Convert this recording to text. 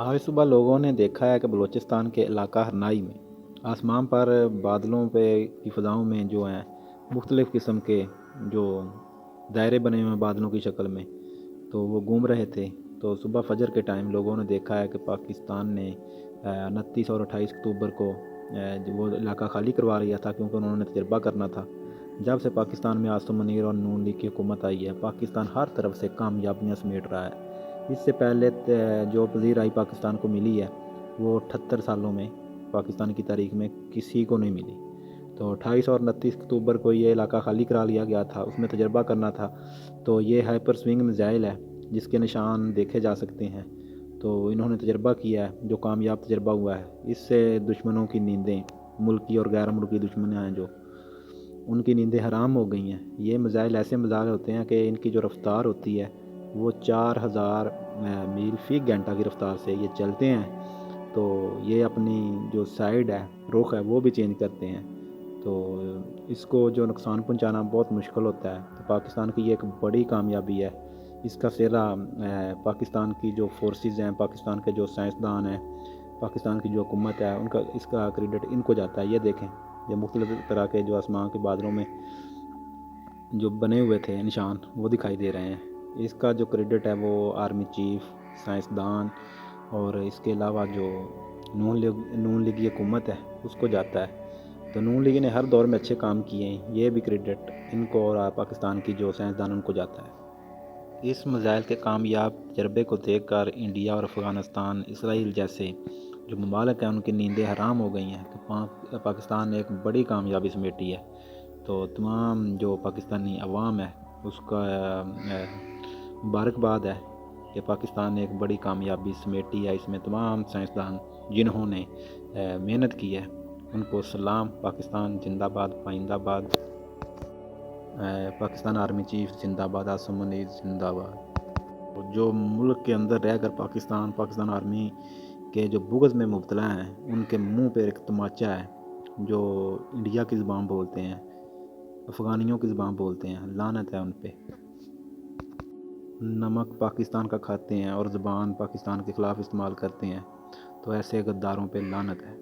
आज सुबह लोगों ने देखा है कि बलूचिस्तान के इलाका हरनाई में आसमान पर बादलों पे की फ़ज़ाओं में जो हैं मुख्तलिफ़ किस्म के जो दायरे बने हुए हैं बादलों की शक्ल में, तो वो घूम रहे थे। तो सुबह फजर के टाइम लोगों ने देखा है कि पाकिस्तान ने 29 और 28 अक्टूबर को जो वो इलाका खाली करवा लिया था, क्योंकि उन्होंने तजर्बा करना था। जब से पाकिस्तान में आसिम मुनीर और नून लीग की हुकूमत आई है, पाकिस्तान हर तरफ से कामयाबियाँ समेट रहा है। इससे पहले जो पज़ीराई पाकिस्तान को मिली है, वो 78 सालों में पाकिस्तान की तारीख में किसी को नहीं मिली। तो 28 और 29 अक्टूबर को ये इलाका खाली करा लिया गया था, उसमें तजर्बा करना था। तो ये हाइपर स्विंग मिज़ाइल है जिसके निशान देखे जा सकते हैं। तो इन्होंने तजर्बा किया है, जो कामयाब तजर्बा हुआ है। इससे दुश्मनों की नींदें, मुल्की और गैर मुल्की दुश्मन हैं जो, उनकी नींदें हराम हो गई हैं। ये मिज़ाइल ऐसे मिज़ाइल होते हैं कि इनकी जो रफ़्तार होती है वो 4000 मील फ़ी घंटा की रफ़्तार से ये चलते हैं। तो ये अपनी जो साइड है, रुख है, वो भी चेंज करते हैं। तो इसको जो नुकसान पहुंचाना बहुत मुश्किल होता है। तो पाकिस्तान की ये एक बड़ी कामयाबी है। इसका सिरा पाकिस्तान की जो फोर्सेस हैं, पाकिस्तान के जो साइंसदान हैं, पाकिस्तान की जो हुकूमत है, उनका इसका क्रेडिट इनको जाता है। ये देखें, ये मुख्तलिफ़ तरह के जो आसमान के बादलों में जो बने हुए थे निशान, वो दिखाई दे रहे हैं। इसका जो क्रेडिट है वो आर्मी चीफ, साइंसदान और इसके अलावा जो नून लीगी हुकूमत है उसको जाता है। तो नून लीग ने हर दौर में अच्छे काम किए हैं, ये भी क्रेडिट इनको और पाकिस्तान की जो साइंसदान उनको जाता है। इस मिज़ाइल के कामयाब तजर्बे को देखकर इंडिया और अफ़गानिस्तान, इसराइल जैसे जो ममालिक हैं उनकी नींदें हराम हो गई हैं। तो पाकिस्तान ने एक बड़ी कामयाबी समेटी है। तो तमाम जो पाकिस्तानी अवाम है उसका मुबारकबाद है कि पाकिस्तान ने एक बड़ी कामयाबी समेटी है। इसमें तमाम साइंसदान जिन्होंने मेहनत की है उनको सलाम। पाकिस्तान जिंदाबाद, पाइंदाबाद। पाकिस्तान आर्मी चीफ जिंदाबाद, आसिम मुनीर जिंदाबाद। जो मुल्क के अंदर रहकर पाकिस्तान आर्मी के जो बुग़्ज़ में मुब्तला हैं, उनके मुंह पे एक तमाचा है। जो इंडिया की ज़ुबान बोलते हैं, अफ़गानियों की ज़ुबान बोलते हैं, लानत है उन पे। नमक पाकिस्तान का खाते हैं और ज़ुबान पाकिस्तान के ख़िलाफ़ इस्तेमाल करते हैं, तो ऐसे गद्दारों पे लानत है।